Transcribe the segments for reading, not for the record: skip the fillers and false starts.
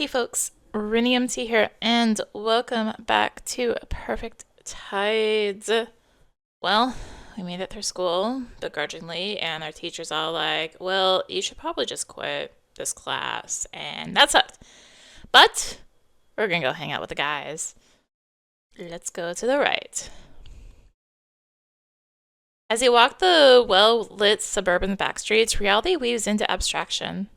Hey folks, rinimt here, and welcome back to Perfect Tides. Well, we made it through school, begrudgingly, and our teacher's all like, well, you should probably just quit this class, and that sucked. But we're gonna go hang out with the guys. Let's go to the right. As you walk the well-lit suburban backstreets, reality weaves into abstraction.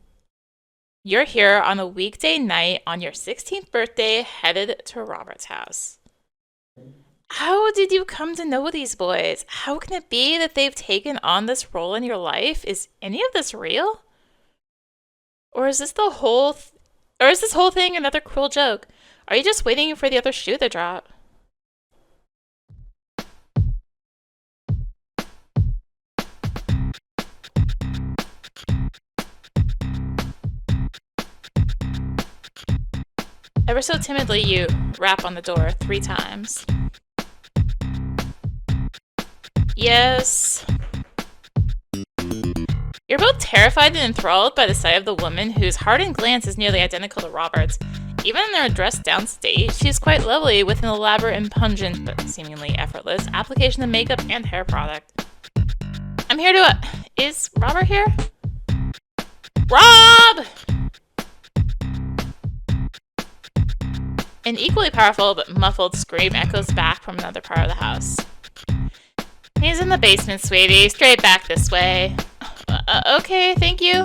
You're here on a weekday night on your 16th birthday, headed to Robert's house. How did you come to know these boys? How can it be that they've taken on this role in your life? Is any of this real? Or is this whole thing another cruel joke? Are you just waiting for the other shoe to drop? Ever so timidly, you rap on the door 3 times. Yes. You're both terrified and enthralled by the sight of the woman whose hardened glance is nearly identical to Robert's. Even in her dressed down state, she is quite lovely with an elaborate and pungent, but seemingly effortless, application of makeup and hair product. I'm here to... Is Robert here? Rob! An equally powerful but muffled scream echoes back from another part of the house. He's in the basement, sweetie. Straight back this way. Okay, thank you.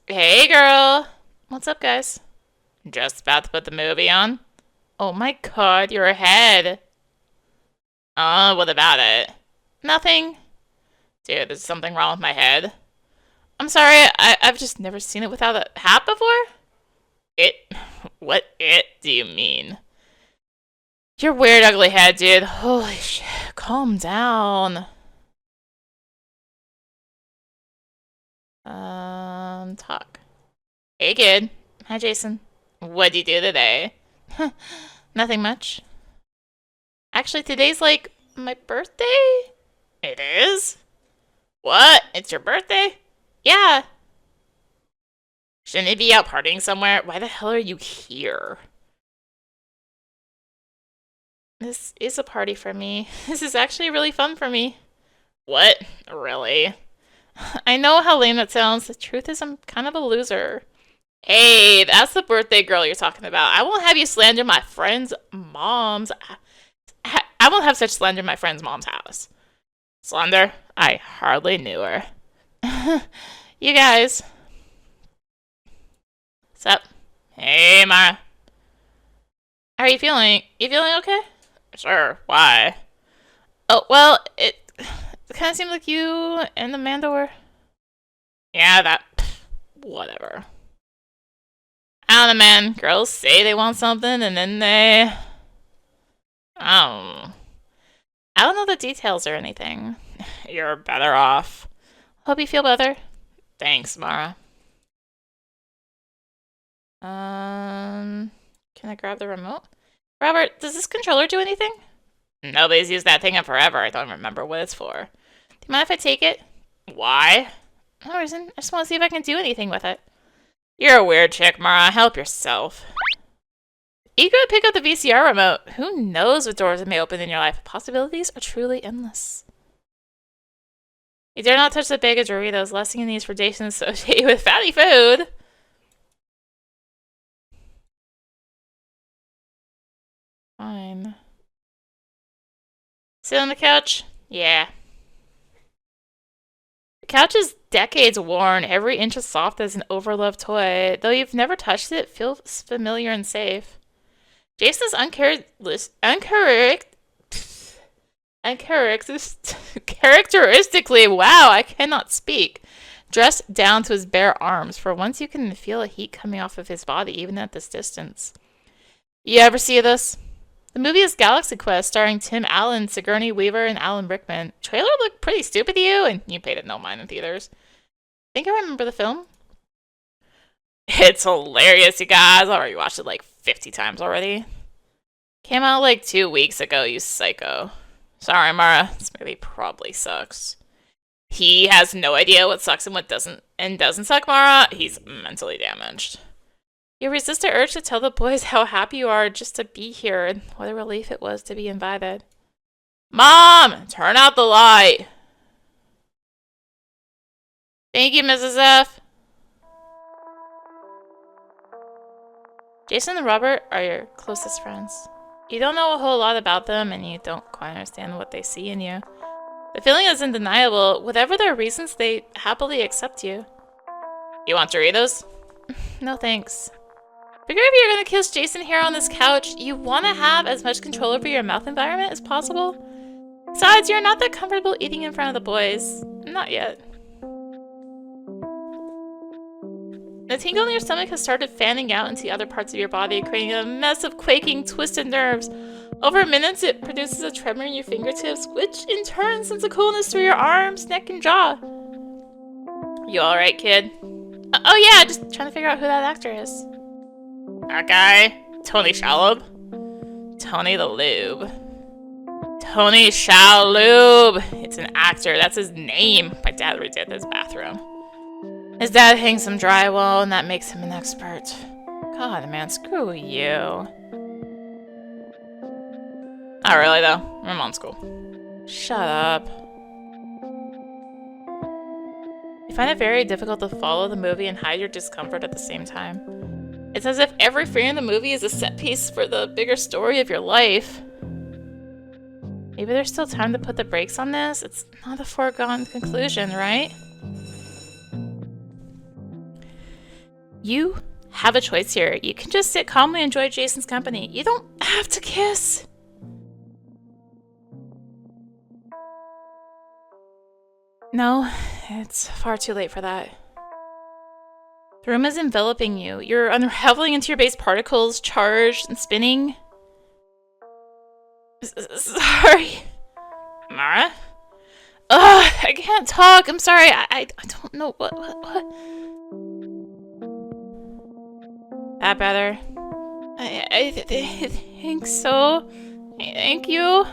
Hey, girl. What's up, guys? Just about to put the movie on. Oh my god, you're ahead. What about it? Nothing. Dude, there's something wrong with my head. I'm sorry, I've just never seen it without a hat before? What do you mean? Your weird ugly head, dude. Holy shit, calm down. Talk. Hey, kid. Hi, Jason. What'd you do today? Nothing much. Actually, today's like my birthday? It is? What? It's your birthday? Yeah. Shouldn't you be out partying somewhere? Why the hell are you here? This is a party for me. This is actually really fun for me. What? Really? I know how lame that sounds. The truth is I'm kind of a loser. Hey, that's the birthday girl you're talking about. I won't have you slander my friend's mom's... I won't have such slander in my friend's mom's house. Slander? I hardly knew her. You guys. What's up? Hey, Mara. How are you feeling? You feeling okay? Sure. Why? Oh, well, it kind of seemed like you and Amanda were... Yeah, that... Whatever. I don't know, man. Girls say they want something, and then they... I don't know the details or anything. You're better off. Hope you feel better. Thanks, Mara. Can I grab the remote? Robert, does this controller do anything? Nobody's used that thing in forever. I don't remember what it's for. Do you mind if I take it? Why? No reason. I just want to see if I can do anything with it. You're a weird chick, Mara. Help yourself. You could pick up the VCR remote. Who knows what doors it may open in your life? Possibilities are truly endless. You dare not touch the bag of Doritos, lessening these for Jason associated with fatty food. Fine. Sit on the couch? Yeah. The couch is decades worn, every inch as soft as an overloved toy. Though you've never touched it, it feels familiar and safe. Jason's uncharacteristically, wow, I cannot speak, dressed down to his bare arms. For once you can feel a heat coming off of his body, even at this distance. You ever see this? The movie is Galaxy Quest, starring Tim Allen, Sigourney Weaver, and Alan Rickman. Trailer looked pretty stupid to you, and you paid it no mind in theaters. Think I remember the film? It's hilarious, you guys. I've already watched it like 50 times already. Came out like 2 weeks ago, you psycho. Sorry, Mara. This movie probably sucks. He has no idea what sucks and what doesn't suck, Mara. He's mentally damaged. You resist the urge to tell the boys how happy you are just to be here and what a relief it was to be invited. Mom! Turn out the light! Thank you, Mrs. F. Jason and Robert are your closest friends. You don't know a whole lot about them, and you don't quite understand what they see in you. The feeling is undeniable. Whatever their reasons, they happily accept you. You want Doritos? No thanks. Figure if you're gonna kiss Jason here on this couch, you want to have as much control over your mouth environment as possible. Besides, you're not that comfortable eating in front of the boys. Not yet. The tingle in your stomach has started fanning out into other parts of your body, creating a mess of quaking, twisted nerves. Over minutes, it produces a tremor in your fingertips, which in turn sends a coolness through your arms, neck, and jaw. You alright, kid? Oh yeah, just trying to figure out who that actor is. That guy? Tony Shalhoub? Tony the Lube. Tony Shalhoub! It's an actor, that's his name. My dad redid his bathroom. His dad hangs some drywall, and that makes him an expert. God, man, screw you. Not really, though. I'm on school. Shut up. You find it very difficult to follow the movie and hide your discomfort at the same time. It's as if every frame in the movie is a set piece for the bigger story of your life. Maybe there's still time to put the brakes on this? It's not a foregone conclusion, right? You have a choice here. You can just sit calmly and enjoy Jason's company. You don't have to kiss. No, it's far too late for that. The room is enveloping you. You're unraveling into your base particles, charged and spinning. Sorry. Mara? Ugh, I can't talk. I'm sorry. I don't know what. That better? I think so. Thank you.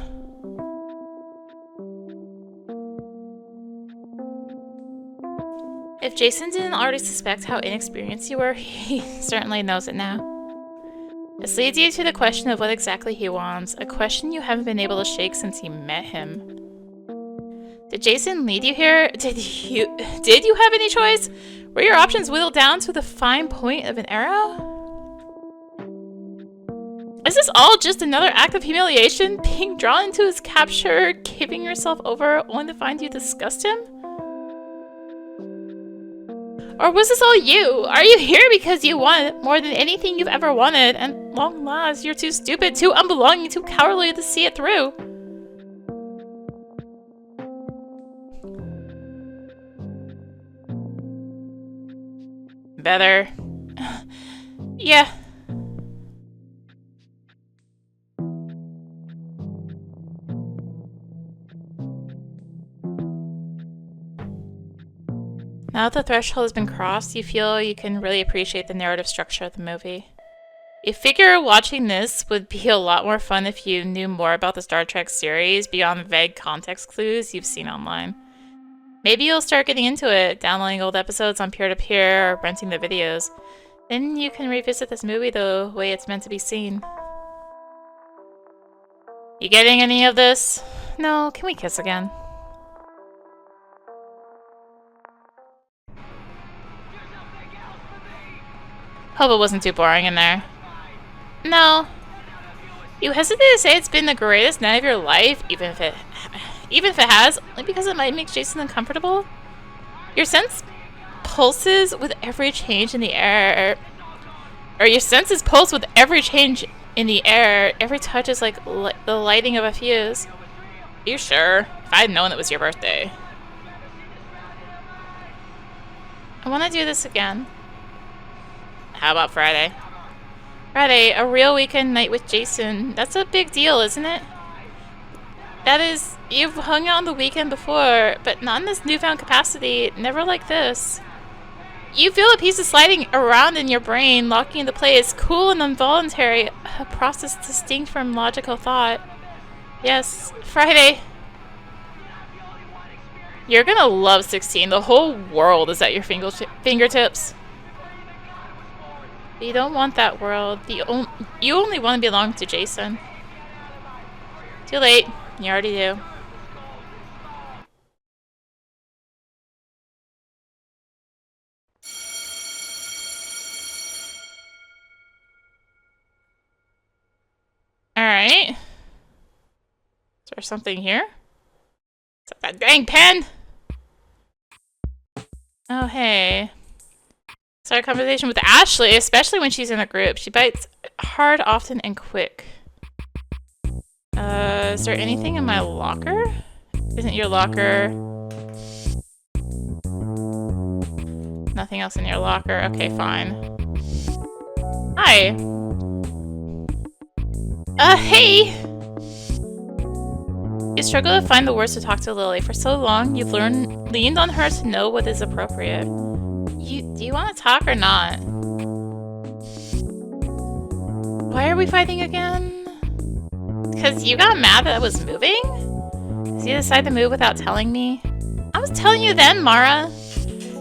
If Jason didn't already suspect how inexperienced you were, he certainly knows it now. This leads you to the question of what exactly he wants, a question you haven't been able to shake since you met him. Did Jason lead you here? Did you have any choice? Were your options whittled down to the fine point of an arrow? Is this all just another act of humiliation? Being drawn into his capture, giving yourself over, only to find you disgust him? Or was this all you? Are you here because you want it more than anything you've ever wanted, and long last, you're too stupid, too unbelonging, too cowardly to see it through? Better. Yeah. Now that the threshold has been crossed, you feel you can really appreciate the narrative structure of the movie. You figure watching this would be a lot more fun if you knew more about the Star Trek series beyond the vague context clues you've seen online. Maybe you'll start getting into it, downloading old episodes on peer-to-peer or renting the videos. Then you can revisit this movie the way it's meant to be seen. You getting any of this? No, can we kiss again? Hope it wasn't too boring in there. No. You hesitate to say it's been the greatest night of your life, even if it has, only because it might make Jason uncomfortable. Your sense pulses with every change in the air. Or your senses pulse with every change in the air. Every touch is like the lighting of a fuse. Are you sure? If I had known it was your birthday. I want to do this again. How about Friday? Friday, a real weekend night with Jason. That's a big deal, isn't it? That is, you've hung out on the weekend before, but not in this newfound capacity, never like this. You feel a piece of sliding around in your brain, locking into place, cool and involuntary, a process distinct from logical thought. Yes, Friday. You're gonna love 16. The whole world is at your fingertips. But you don't want that world. You only want to belong to Jason. Too late. You already do. Alright. Is there something here? Is that dang pen? Oh, hey. Start a conversation with Ashley, especially when she's in a group. She bites hard, often, and quick. Is there anything in my locker? Isn't your locker... Nothing else in your locker? Okay, fine. Hi. Hey! You struggle to find the words to talk to Lily. For so long, you've leaned on her to know what is appropriate. Do you want to talk or not? Why are we fighting again? Because you got mad that I was moving? Because you decided to move without telling me? I was telling you then, Mara.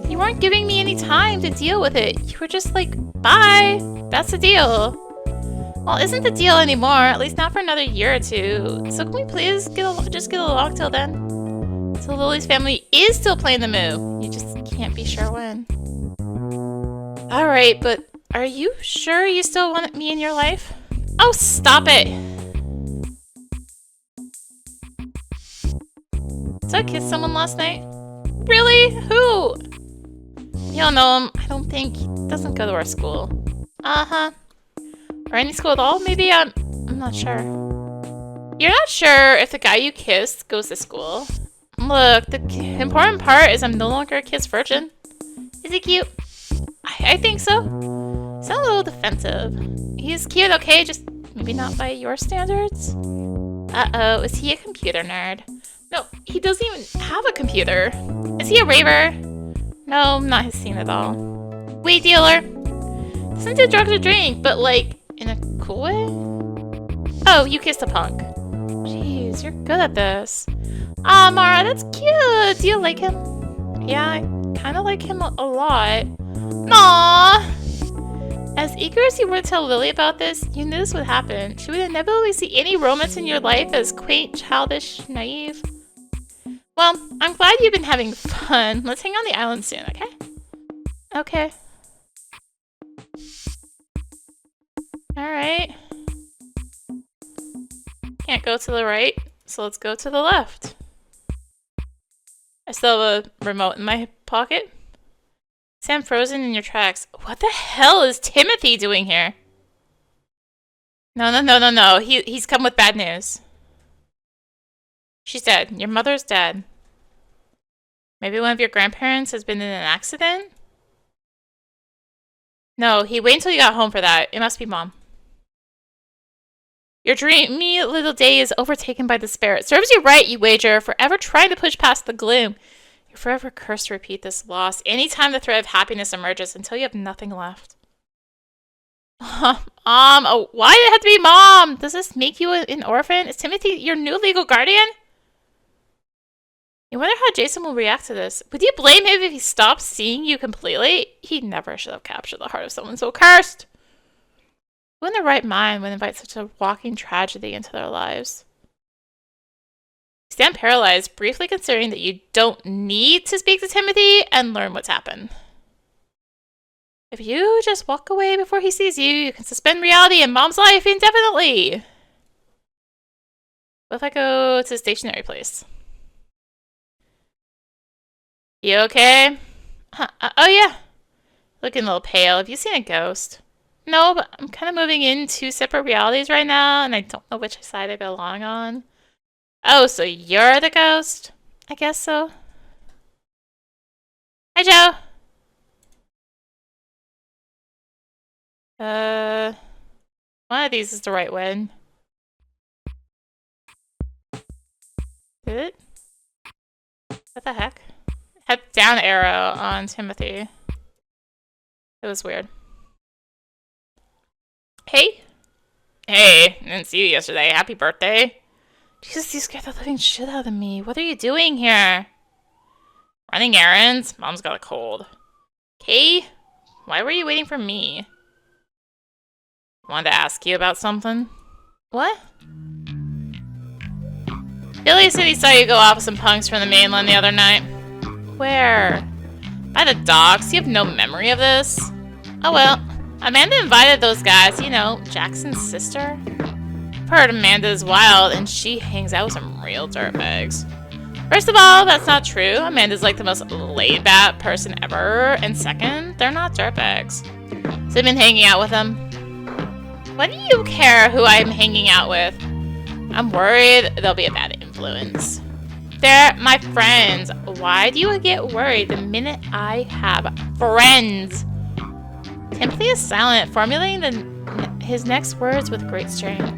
You weren't giving me any time to deal with it. You were just like, bye. That's the deal. Well, isn't the deal anymore, at least not for another year or two. So can we please just get along till then? So Lily's family is still playing the move. You just can't be sure when. Alright, but are you sure you still want me in your life? Oh, stop it! Did I kiss someone last night? Really? Who? You don't know him. I don't think. He doesn't go to our school. Uh-huh. Or any school at all? Maybe I'm not sure. You're not sure if the guy you kissed goes to school? Look, the important part is I'm no longer a kid's virgin. Is he cute? I think so. He's a little defensive. He's cute, okay? Just maybe not by your standards? Uh-oh, is he a computer nerd? No, he doesn't even have a computer. Is he a raver? No, not his scene at all. Weed dealer. Doesn't do drugs or drink, but like, in a cool way? Oh, you kissed a punk. Jeez, you're good at this. Aw, Mara, that's cute. Do you like him? Yeah, I kind of like him a lot. Aww. As eager as you were to tell Lily about this, you knew this would happen. She would inevitably see any romance in your life as quaint, childish, naive. Well, I'm glad you've been having fun. Let's hang on the island soon, okay? Okay. Alright. Can't go to the right, so let's go to the left. I still have a remote in my pocket. Sam frozen in your tracks. What the hell is Timothy doing here? No. He's come with bad news. She's dead. Your mother's dead. Maybe one of your grandparents has been in an accident? No, he waited until you got home for that. It must be Mom. Your dreamy little day is overtaken by despair. It serves you right, you wager, forever trying to push past the gloom. You're forever cursed to repeat this loss anytime the thread of happiness emerges until you have nothing left. Oh, why did it have to be Mom? Does this make you an orphan? Is Timothy your new legal guardian? You wonder how Jason will react to this. Would you blame him if he stopped seeing you completely? He never should have captured the heart of someone so cursed. Who in their right mind would invite such a walking tragedy into their lives? You stand paralyzed, briefly considering that you don't need to speak to Timothy and learn what's happened. If you just walk away before he sees you, you can suspend reality in Mom's life indefinitely. What if I go to the stationery place? You okay? Oh yeah. Looking a little pale. Have you seen a ghost? No, but I'm kind of moving in two separate realities right now, and I don't know which side I belong on. Oh, so you're the ghost? I guess so. Hi, Joe. One of these is the right one. Did it? What the heck? Had down arrow on Timothy. It was weird. Hey? Hey, I didn't see you yesterday. Happy birthday. Jesus, you scared the living shit out of me. What are you doing here? Running errands? Mom's got a cold. Kay? Why were you waiting for me? Wanted to ask you about something. What? Billy said he saw you go off with some punks from the mainland the other night. Where? By the docks. You have no memory of this? Oh well. Amanda invited those guys, you know, Jackson's sister. I've heard Amanda's wild and she hangs out with some real dirtbags. First of all, that's not true. Amanda's like the most laid-back person ever. And second, they're not dirtbags. So I've been hanging out with them. What do you care who I'm hanging out with? I'm worried they'll be a bad influence. They're my friends. Why do you get worried the minute I have friends? Timothy is silent, formulating his next words with great strain.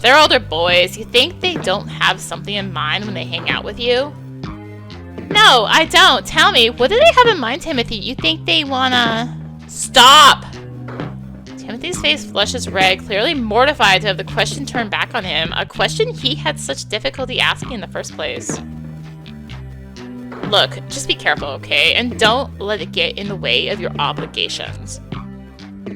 They're older boys. You think they don't have something in mind when they hang out with you? No, I don't. Tell me, what do they have in mind, Timothy? You think they wanna... Stop! Timothy's face flushes red, clearly mortified to have the question turned back on him, a question he had such difficulty asking in the first place. Look, just be careful, okay? And don't let it get in the way of your obligations.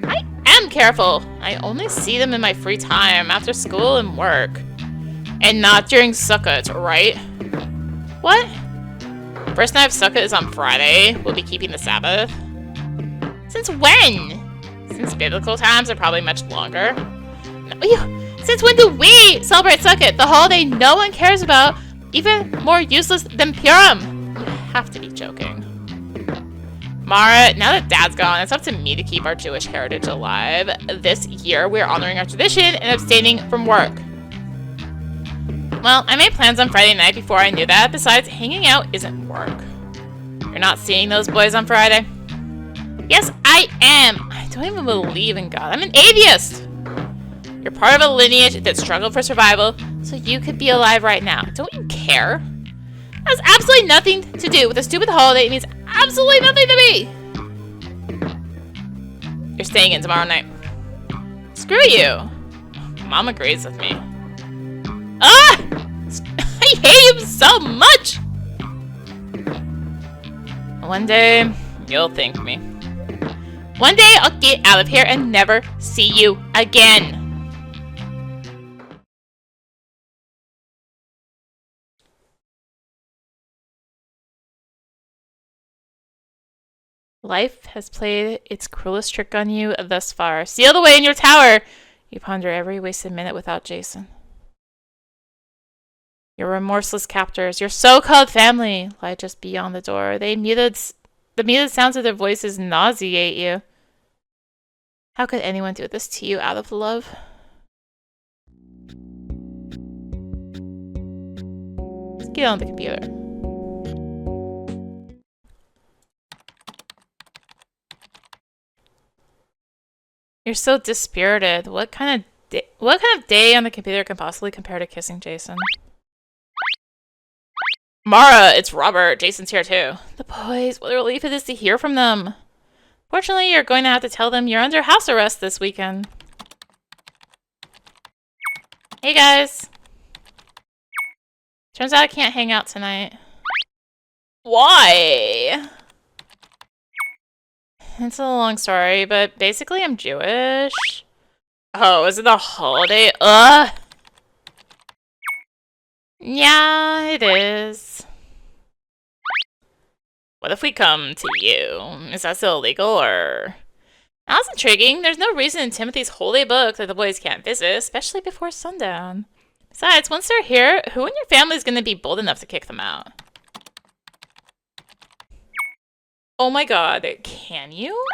I am careful. I only see them in my free time, after school and work. And not during Sukkot, right? What? First night of Sukkot is on Friday. We'll be keeping the Sabbath. Since when? Since biblical times are probably much longer. No, since when do we celebrate Sukkot, the holiday no one cares about, even more useless than Purim? You have to be joking. Mara, now that Dad's gone, it's up to me to keep our Jewish heritage alive. This year, we're honoring our tradition and abstaining from work. Well, I made plans on Friday night before I knew that. Besides, hanging out isn't work. You're not seeing those boys on Friday? Yes, I am. I don't even believe in God. I'm an atheist. You're part of a lineage that struggled for survival, so you could be alive right now. Don't you care? It has absolutely nothing to do with a stupid holiday. It means absolutely nothing to me. You're staying in tomorrow night. Screw you. Mom agrees with me. Ah! I hate him so much! One day, you'll thank me. One day, I'll get out of here and never see you again. Life has played its cruelest trick on you thus far. Sealed away in your tower, you ponder every wasted minute without Jason. Your remorseless captors, your so-called family, lie just beyond the door. The muted sounds of their voices nauseate you. How could anyone do this to you out of love? Let's get on the computer. You're so dispirited. What kind of day on the computer can possibly compare to kissing Jason? Mara, it's Robert. Jason's here too. The boys, what a relief it is to hear from them. Fortunately, you're going to have to tell them you're under house arrest this weekend. Hey guys. Turns out I can't hang out tonight. Why? It's a long story, but basically I'm Jewish. Oh, is it a holiday? Ugh! Yeah, it is. What if we come to you? Is that still illegal, or...? That's intriguing. There's no reason in Timothy's holy book that the boys can't visit, especially before sundown. Besides, once they're here, who in your family is going to be bold enough to kick them out? Oh my god, can you?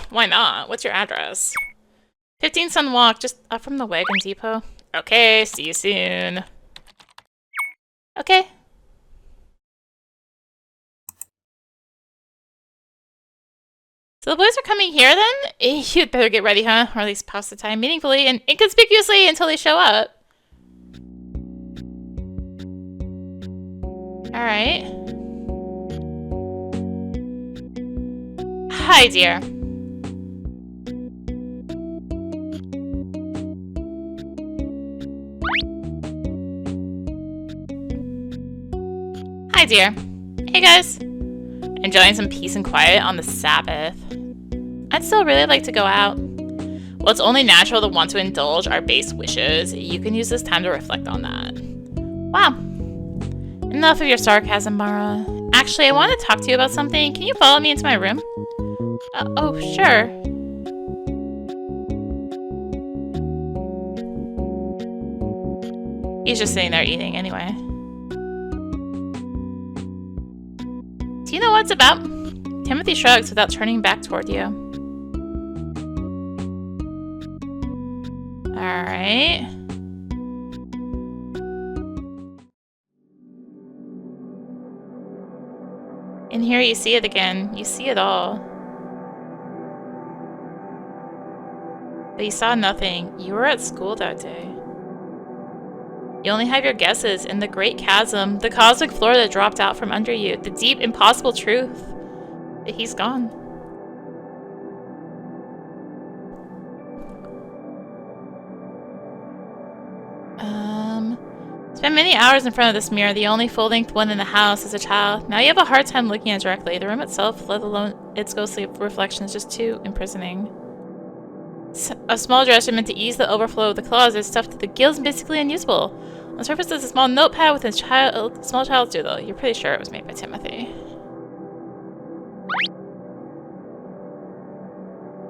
Why not? What's your address? 15 Sun Walk, just up from the wagon depot. Okay, see you soon. Okay. So the boys are coming here then? You'd better get ready, huh? Or at least pass the time meaningfully and inconspicuously until they show up. Alright. Hi, dear. Hi, dear. Hey, guys. Enjoying some peace and quiet on the Sabbath. I'd still really like to go out. Well, it's only natural to want to indulge our base wishes. You can use this time to reflect on that. Wow. Enough of your sarcasm, Mara. Actually, I want to talk to you about something. Can you follow me into my room? Oh, sure. He's just sitting there eating anyway. Do you know what it's about? Timothy shrugs without turning back toward you. Alright. And here you see it again. You see it all. But you saw nothing. You were at school that day. You only have your guesses in the great chasm, the cosmic floor that dropped out from under you, the deep, impossible truth that he's gone. Spent many hours in front of this mirror, the only full-length one in the house as a child. Now you have a hard time looking at it directly. The room itself, let alone its ghostly reflection, is just too imprisoning. A small dresser meant to ease the overflow of the closet, stuffed to the gills and basically unusable. On the surface is a small notepad with a small child's doodle. You're pretty sure it was made by Timothy.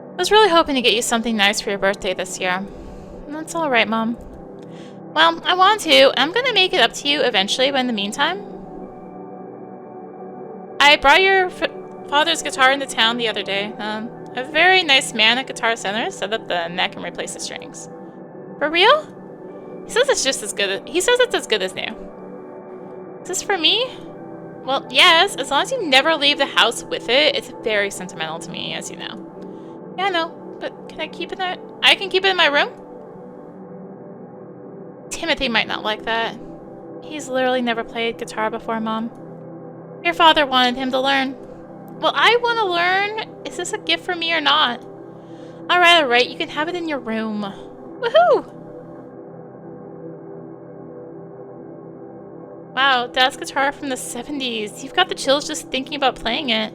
I was really hoping to get you something nice for your birthday this year. That's alright, Mom. Well, I want to, and I'm gonna make it up to you eventually, but in the meantime... I brought your father's guitar into town the other day. A very nice man at Guitar Center set up the neck and replaced the strings. For real? He says it's just as good he says it's as good as new. Is this for me? Well, yes, as long as you never leave the house with it. It's very sentimental to me, as you know. Yeah, I know, but can I keep it there? I can keep it in my room? Timothy might not like that. He's literally never played guitar before, Mom. Your father wanted him to learn. Well, I want to learn. Is this a gift for me or not? Alright, you can have it in your room. Woohoo! Wow, Dad's guitar from the 70s. You've got the chills just thinking about playing it.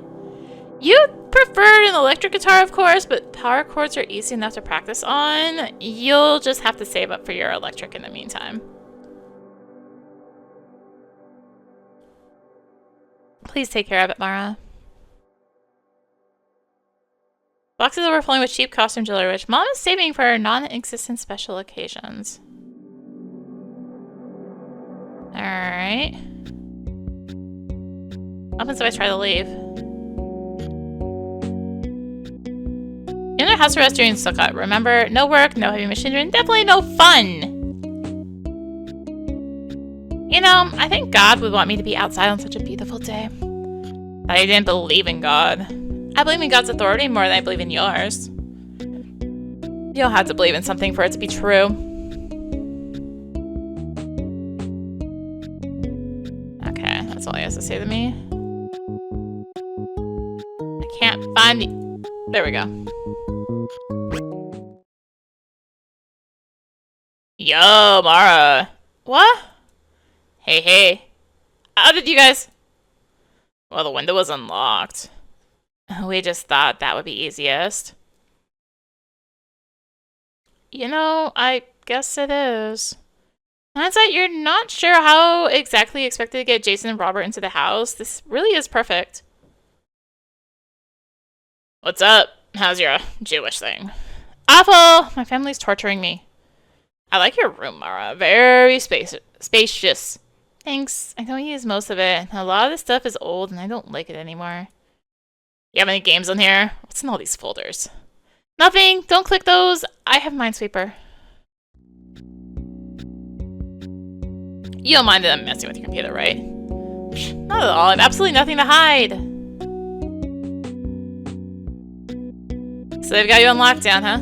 You preferred an electric guitar, of course, but power chords are easy enough to practice on. You'll just have to save up for your electric in the meantime. Please take care of it, Mara. Boxes overflowing with cheap costume jewelry, which Mom is saving for non-existent special occasions. Alright. What happens if I try to leave? You're under house arrest during Sukkot. Remember, no work, no heavy machinery, and definitely no fun! You know, I think God would want me to be outside on such a beautiful day. I didn't believe in God. I believe in God's authority more than I believe in yours. You don't have to believe in something for it to be true. Okay, that's all he has to say to me. I can't find the... There we go. Yo, Mara. What? Hey. How did you guys... Well, the window was unlocked. We just thought that would be easiest. You know, I guess it is. In hindsight, you're not sure how exactly you expected to get Jason and Robert into the house. This really is perfect. What's up? How's your Jewish thing? Awful! My family's torturing me. I like your room, Mara. Very spacious. Thanks. I don't use most of it. A lot of this stuff is old and I don't like it anymore. You have any games on here? What's in all these folders? Nothing. Don't click those. I have Minesweeper. You don't mind that I'm messing with your computer, right? Not at all. I have absolutely nothing to hide. So they've got you on lockdown, huh?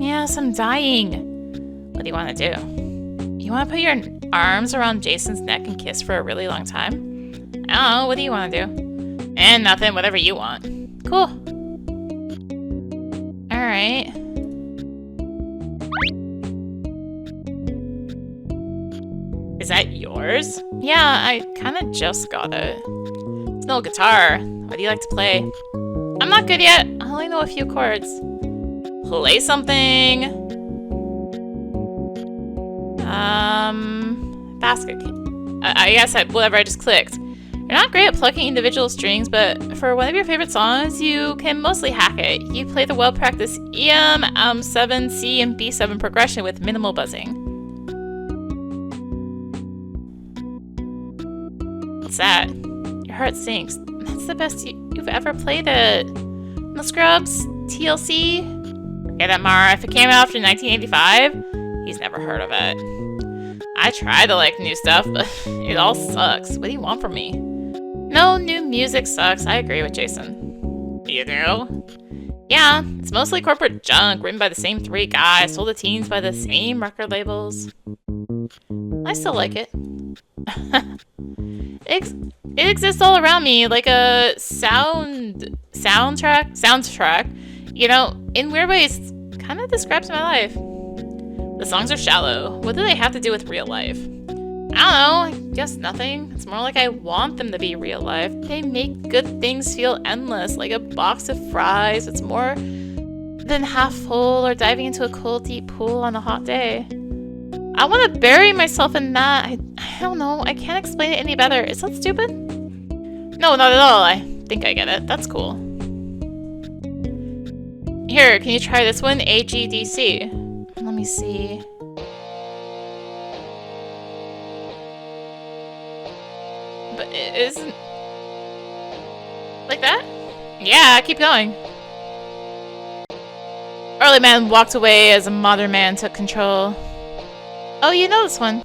Yes, I'm dying. What do you want to do? You want to put your arms around Jason's neck and kiss for a really long time? I don't know. What do you want to do? And nothing. Whatever you want. Cool. Alright. Is that yours? Yeah, I kinda just got it. It's an old guitar. What do you like to play? I'm not good yet. I only know a few chords. Play something. Basket. I guess whatever I just clicked. You're not great at plucking individual strings, but for one of your favorite songs, you can mostly hack it. You play the well-practiced EM, 7, C, and B7 progression with minimal buzzing. What's that? Your heart sinks. That's the best you've ever played it. No Scrubs? TLC? Forget it, Mara. If it came out after 1985, he's never heard of it. I try to like new stuff, but it all sucks. What do you want from me? No, new music sucks. I agree with Jason. You do? Yeah, it's mostly corporate junk written by the same 3 guys, sold to teens by the same record labels. I still like it. It exists all around me, like a soundtrack. You know, in weird ways, kind of describes my life. The songs are shallow. What do they have to do with real life? I don't know, I guess nothing. It's more like I want them to be real life. They make good things feel endless, like a box of fries. It's more than half full or diving into a cold, deep pool on a hot day. I want to bury myself in that. I don't know, I can't explain it any better. Is that stupid? No, not at all. I think I get it. That's cool. Here, can you try this one? AGDC. Let me see. But it isn't... like that? Yeah, keep going. Early man walked away as a modern man took control. Oh, you know this one.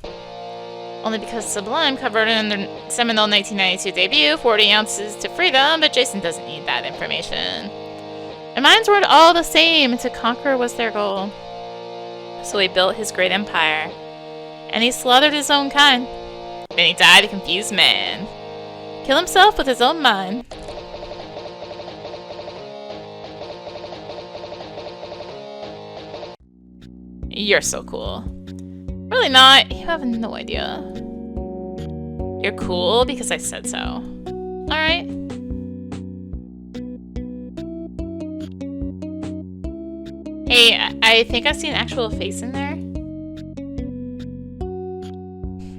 Only because Sublime covered it in their seminal 1992 debut, 40 Ounces to Freedom, but Jason doesn't need that information. Their minds weren't all the same, to conquer was their goal. So he built his great empire. And he slaughtered his own kind. Then he died a confused man. Kill himself with his own mind. You're so cool. Really not. You have no idea. You're cool because I said so. Alright. Hey, I think I see an actual face in there.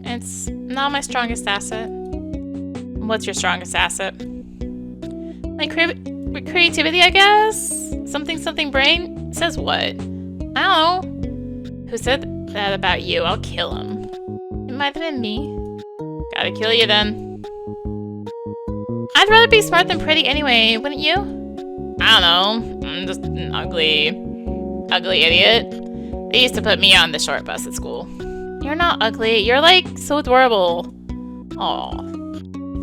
It's not my strongest asset. What's your strongest asset? My creativity, I guess? Something brain? Says what? I don't know. Who said that about you? I'll kill him. It might have been me. Gotta kill you then. I'd rather be smart than pretty anyway, wouldn't you? I don't know. I'm just an ugly idiot. They used to put me on the short bus at school. You're not ugly. You're like so adorable. Aw.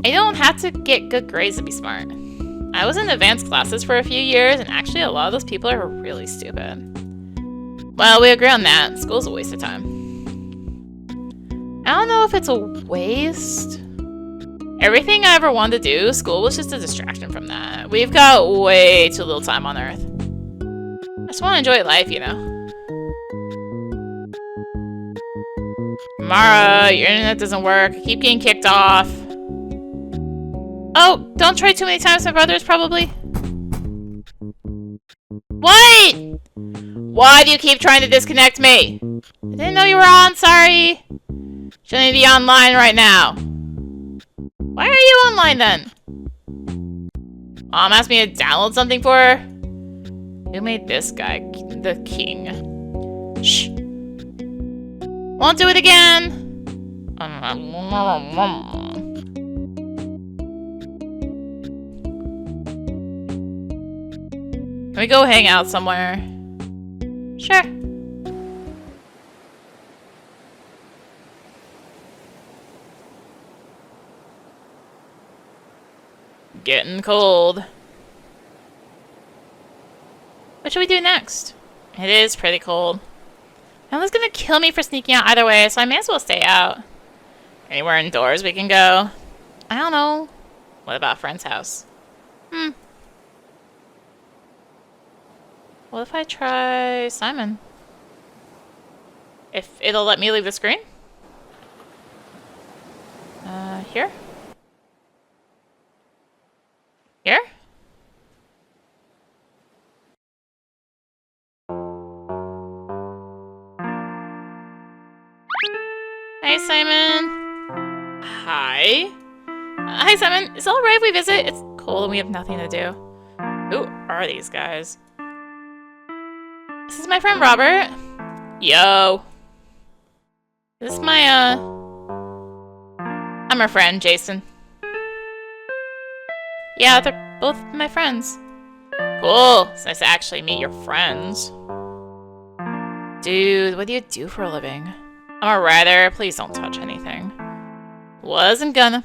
I don't have to get good grades to be smart. I was in advanced classes for a few years, and actually a lot of those people are really stupid. Well, we agree on that. School's a waste of time. I don't know if it's a waste. Everything I ever wanted to do, school was just a distraction from that. We've got way too little time on Earth. I just want to enjoy life, you know? Mara, your internet doesn't work. I keep getting kicked off. Oh, don't try too many times, my brothers, probably. What? Why do you keep trying to disconnect me? I didn't know you were on, sorry. Shouldn't be online right now. Why are you online then? Mom asked me to download something for her. Who made this guy the king? Shh. Won't do it again. Can we go hang out somewhere? Sure. Getting cold. What should we do next? It is pretty cold. Emma's gonna kill me for sneaking out either way, so I may as well stay out. Anywhere indoors we can go? I don't know. What about a friend's house? What if I try Simon? If it'll let me leave the screen? Here? Here? Hi, Simon. Hi. Hi, Simon. Is it alright if we visit? It's cold and we have nothing to do. Who are these guys? This is my friend Robert. Yo. This is my, I'm her friend, Jason. Yeah, they're both my friends. Cool. It's nice to actually meet your friends. Dude, what do you do for a living? I'm a writer. Please don't touch anything. Wasn't gonna.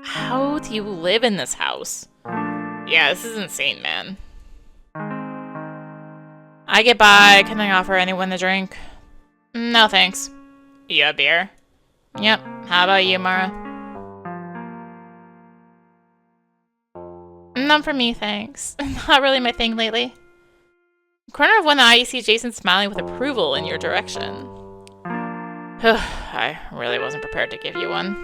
How do you live in this house? Yeah, this is insane, man. I get by. Can I offer anyone a drink? No, thanks. You a beer? Yep. How about you, Mara? None for me, thanks. Not really my thing lately. Corner of one eye, you see Jason smiling with approval in your direction. I really wasn't prepared to give you one.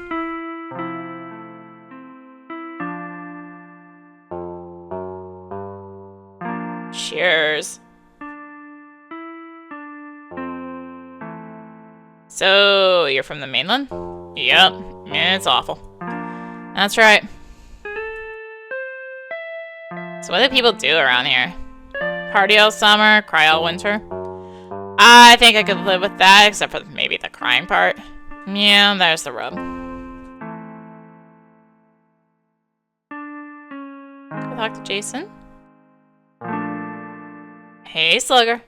Cheers. So, you're from the mainland? Yep, it's awful. That's right. So what do people do around here? Party all summer, cry all winter? I think I could live with that, except for maybe the crying part. Yeah, there's the rub. Go talk to Jason. Hey, Slugger.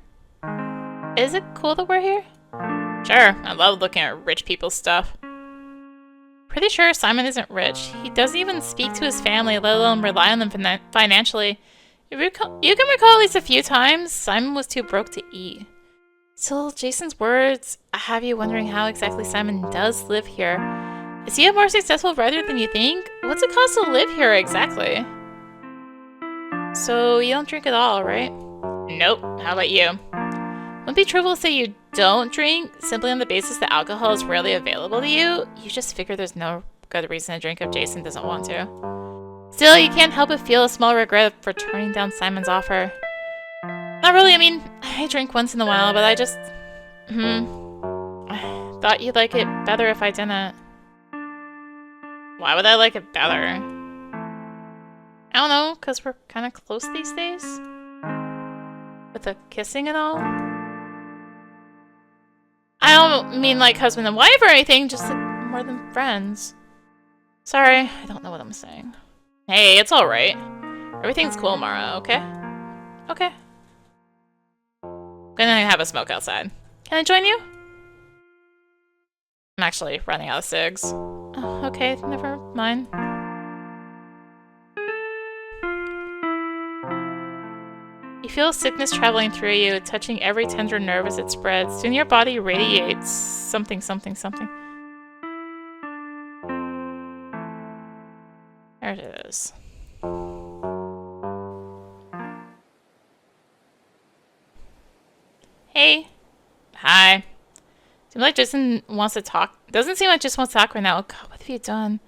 Is it cool that we're here? Sure, I love looking at rich people's stuff. Pretty sure Simon isn't rich. He doesn't even speak to his family, let alone rely on them financially. You can recall at least a few times, Simon was too broke to eat. Still, Jason's words have you wondering how exactly Simon does live here. Is he a more successful writer than you think? What's it cost to live here exactly? So, you don't drink at all, right? Nope. How about you? Wouldn't be truthful to say you don't drink simply on the basis that alcohol is rarely available to you. You just figure there's no good reason to drink if Jason doesn't want to. Still, you can't help but feel a small regret for turning down Simon's offer. Not really, I mean, I drink once in a while, but I just... I thought you'd like it better if I didn't. Why would I like it better? I don't know, because we're kind of close these days? With the kissing and all? I don't mean like husband and wife or anything, just like more than friends. Sorry, I don't know what I'm saying. Hey, it's alright. Everything's cool, Mara, okay? Okay. I'm gonna have a smoke outside. Can I join you? I'm actually running out of cigs. Oh, okay, never mind. You feel sickness traveling through you, touching every tender nerve as it spreads. Soon your body radiates something, something, something. There it is. Hey. Hi. Seems like Jason wants to talk. Doesn't seem like Jason wants to talk right now. Oh God, what have you done?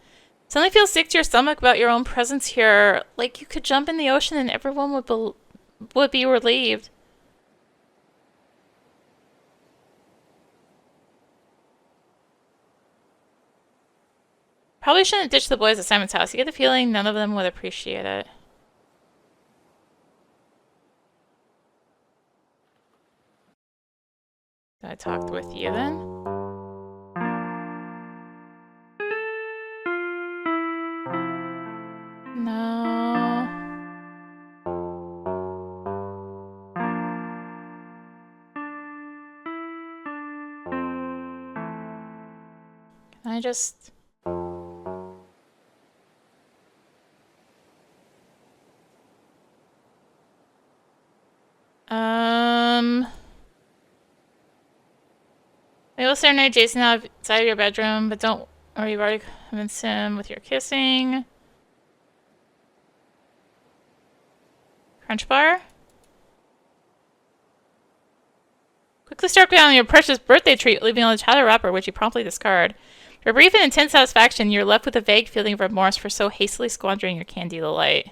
Suddenly feel sick to your stomach about your own presence here. Like you could jump in the ocean and everyone would be relieved. Probably shouldn't ditch the boys at Simon's house. You get the feeling none of them would appreciate it. I talked with you then? No. Can I just... Maybe we'll serenade Jason outside of your bedroom, but don't worry, you've already convinced him with your kissing. Crunch bar? Quickly start down your precious birthday treat, leaving on the chowder wrapper, which you promptly discard. For brief and intense satisfaction, you're left with a vague feeling of remorse for so hastily squandering your candy delight.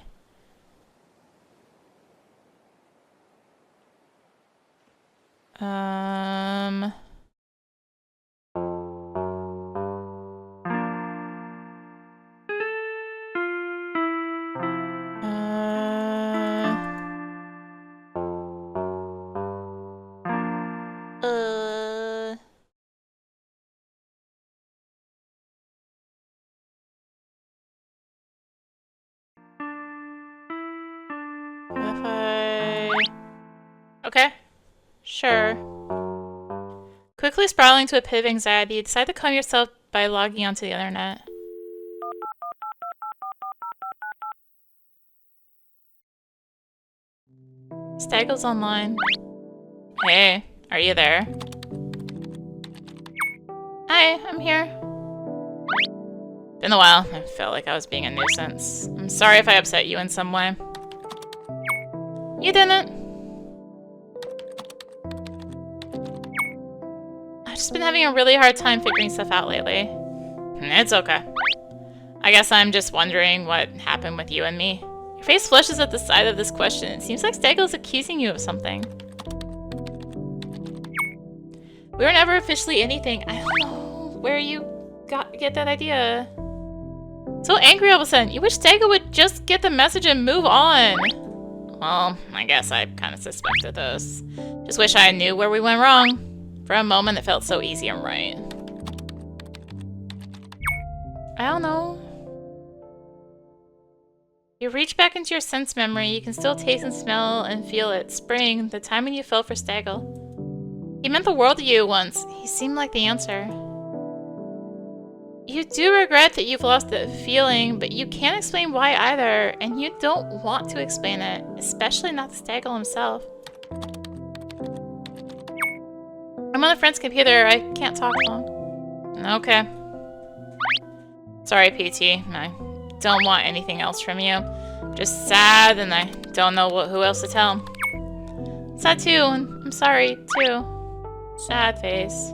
Okay. Sure. Quickly spiraling to a pit of anxiety, you decide to calm yourself by logging onto the internet. Staggles online. Hey, are you there? Hi, I'm here. Been a while. I felt like I was being a nuisance. I'm sorry if I upset you in some way. You didn't. I've just been having a really hard time figuring stuff out lately. It's okay. I guess I'm just wondering what happened with you and me. Your face flushes at the sight of this question. It seems like Staggle is accusing you of something. We were never officially anything. I don't know where you get that idea. So angry all of a sudden. You wish Staggle would just get the message and move on. Well, I guess I kind of suspected this. Just wish I knew where we went wrong. For a moment, it felt so easy and right. I don't know. You reach back into your sense memory. You can still taste and smell and feel it. Spring, the time when you fell for Staggle. He meant the world to you once. He seemed like the answer. You do regret that you've lost the feeling, but you can't explain why either, and you don't want to explain it, especially not to Staggle himself. I'm on a friend's computer. I can't talk long. Okay. Sorry, PT. I don't want anything else from you. I'm just sad, and I don't know who else to tell. Sad too, and I'm sorry too. Sad face.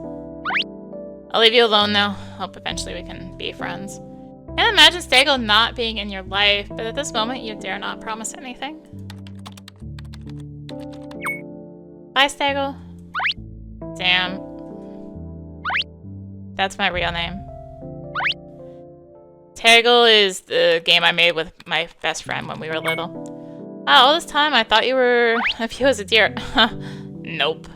I'll leave you alone now. Hope eventually we can be friends. Can't imagine Staggle not being in your life, but at this moment you dare not promise anything. Bye, Staggle. Damn. That's my real name. Staggle is the game I made with my best friend when we were little. Wow, all this time I thought you were a view as a deer. Nope.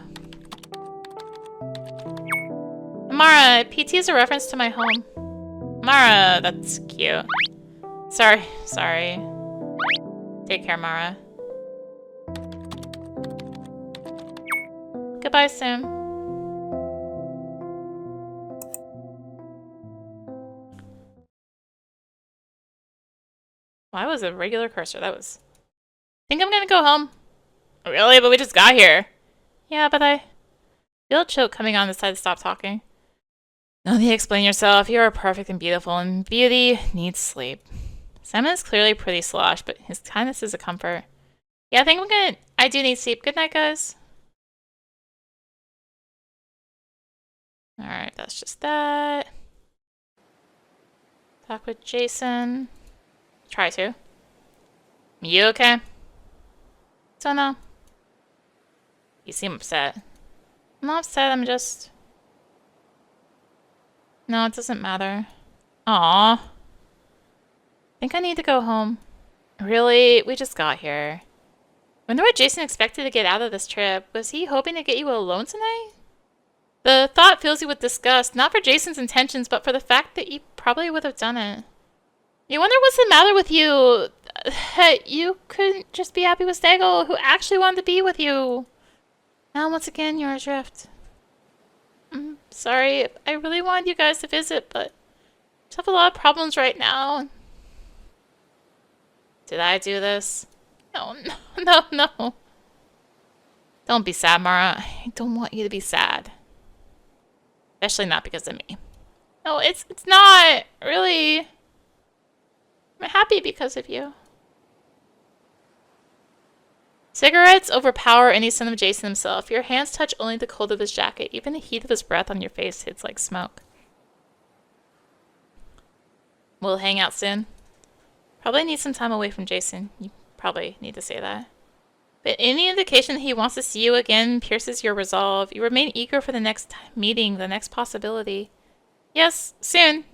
Mara, PT is a reference to my home. Mara, that's cute. Sorry. Take care, Mara. Goodbye, Sim. Why was a regular cursor? That was... Think I'm gonna go home. Really? But we just got here. Yeah, but I feel a choke coming on, decided to stop talking. No need to explain yourself. You are perfect and beautiful, and beauty needs sleep. Simon is clearly pretty sloshed, but his kindness is a comfort. Yeah, I think I do need sleep. Good night, guys. Alright, that's just that. Talk with Jason. Try to. You okay? Don't know. You seem upset. I'm not upset, I'm just... No, it doesn't matter. Aww. I think I need to go home. Really? We just got here. Wonder what Jason expected to get out of this trip. Was he hoping to get you alone tonight? The thought fills you with disgust, not for Jason's intentions, but for the fact that you probably would have done it. You wonder what's the matter with you. You couldn't just be happy with Staggle, who actually wanted to be with you. Now, once again, you're adrift. I'm sorry. I really wanted you guys to visit, but I just have a lot of problems right now. Did I do this? No. Don't be sad, Mara. I don't want you to be sad. Especially not because of me. No, it's not. Really. I'm happy because of you. Cigarettes overpower any son of Jason himself. Your hands touch only the cold of his jacket. Even the heat of his breath on your face hits like smoke. We'll hang out soon. Probably need some time away from Jason. You probably need to say that. But any indication that he wants to see you again pierces your resolve. You remain eager for the next meeting, the next possibility. Yes, soon.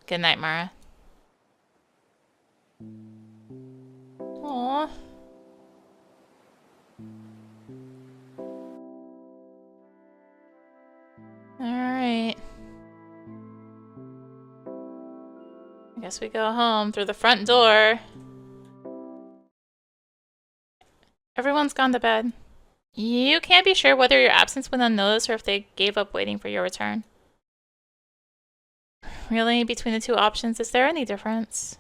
Good night, Mara. Aww. Alright. I guess we go home through the front door. Everyone's gone to bed. You can't be sure whether your absence went unnoticed or if they gave up waiting for your return. Really, between the two options, is there any difference?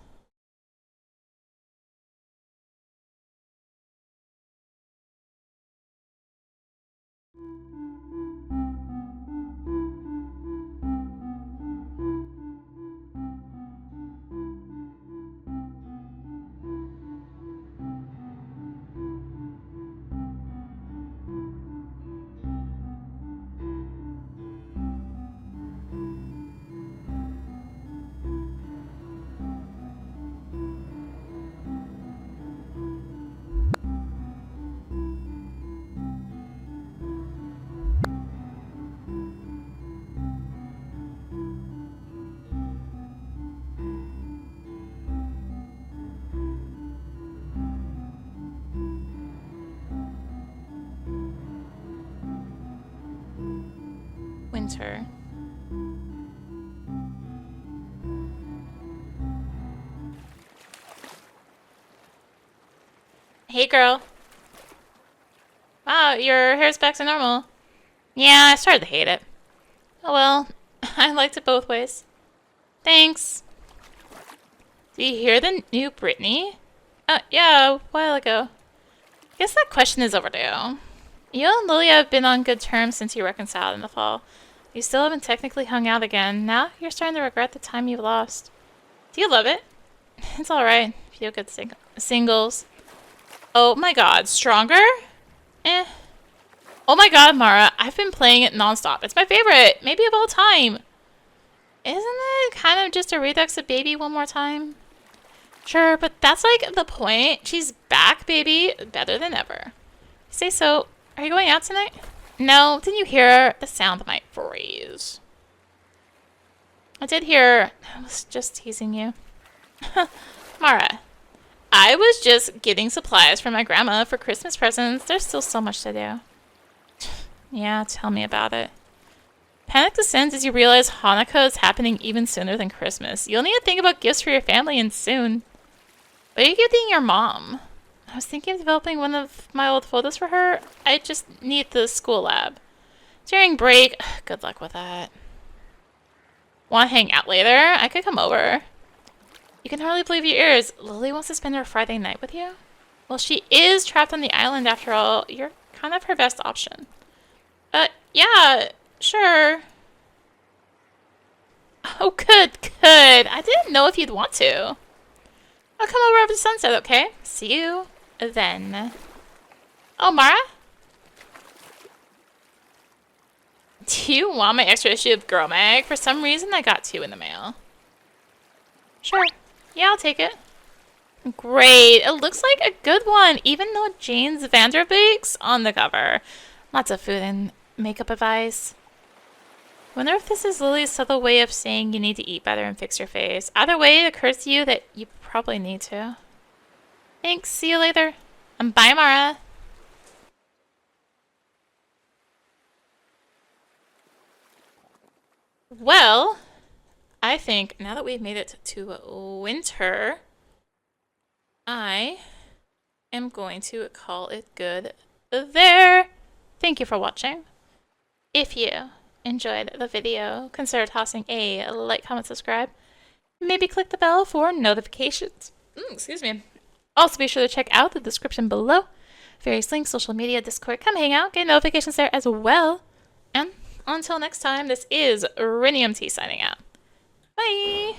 Winter. Hey, girl. Wow, your hair's back to normal. Yeah, I started to hate it. Oh well, I liked it both ways. Thanks. Did you hear the new Brittany? Yeah, a while ago. Guess that question is overdue. You and Lily have been on good terms since you reconciled in the fall. You still haven't technically hung out again. Now you're starting to regret the time you've lost. Do you love it? It's alright. Feel good singles. Oh my god, stronger? Eh. Oh my god, Mara, I've been playing it nonstop. It's my favorite, maybe of all time. Isn't it kind of just a redux of Baby one more time? Sure, but that's like the point. She's back, baby, better than ever. Say so. Are you going out tonight? No, didn't you hear the sound of my phrase? I did hear. I was just teasing you. Mara, I was just getting supplies from my grandma for Christmas presents. There's still so much to do. Yeah, tell me about it. Panic descends as you realize Hanukkah is happening even sooner than Christmas. You'll need to think about gifts for your family and soon. What are you gifting your mom? I was thinking of developing one of my old photos for her. I just need the school lab. During break, good luck with that. Want to hang out later? I could come over. You can hardly believe your ears. Lily wants to spend her Friday night with you? Well, she is trapped on the island after all. You're kind of her best option. Yeah, sure. Oh, good. I didn't know if you'd want to. I'll come over after sunset, okay? See you then. Oh, Mara? Do you want my extra issue of Girl Mag? For some reason, I got 2 in the mail. Sure. Yeah, I'll take it. Great. It looks like a good one, even though Jane's Vanderbeek's on the cover. Lots of food and makeup advice. Wonder if this is Lily's subtle way of saying you need to eat better and fix your face. Either way, it occurs to you that you probably need to. Thanks. See you later. Bye, Mara. Well, I think now that we've made it to winter, I am going to call it good there. Thank you for watching. If you enjoyed the video, consider tossing a like, comment, subscribe. Maybe click the bell for notifications. Excuse me. Also, be sure to check out the description below. Various links, social media, Discord. Come hang out, get notifications there as well. And until next time, this is rinimt signing out. Bye!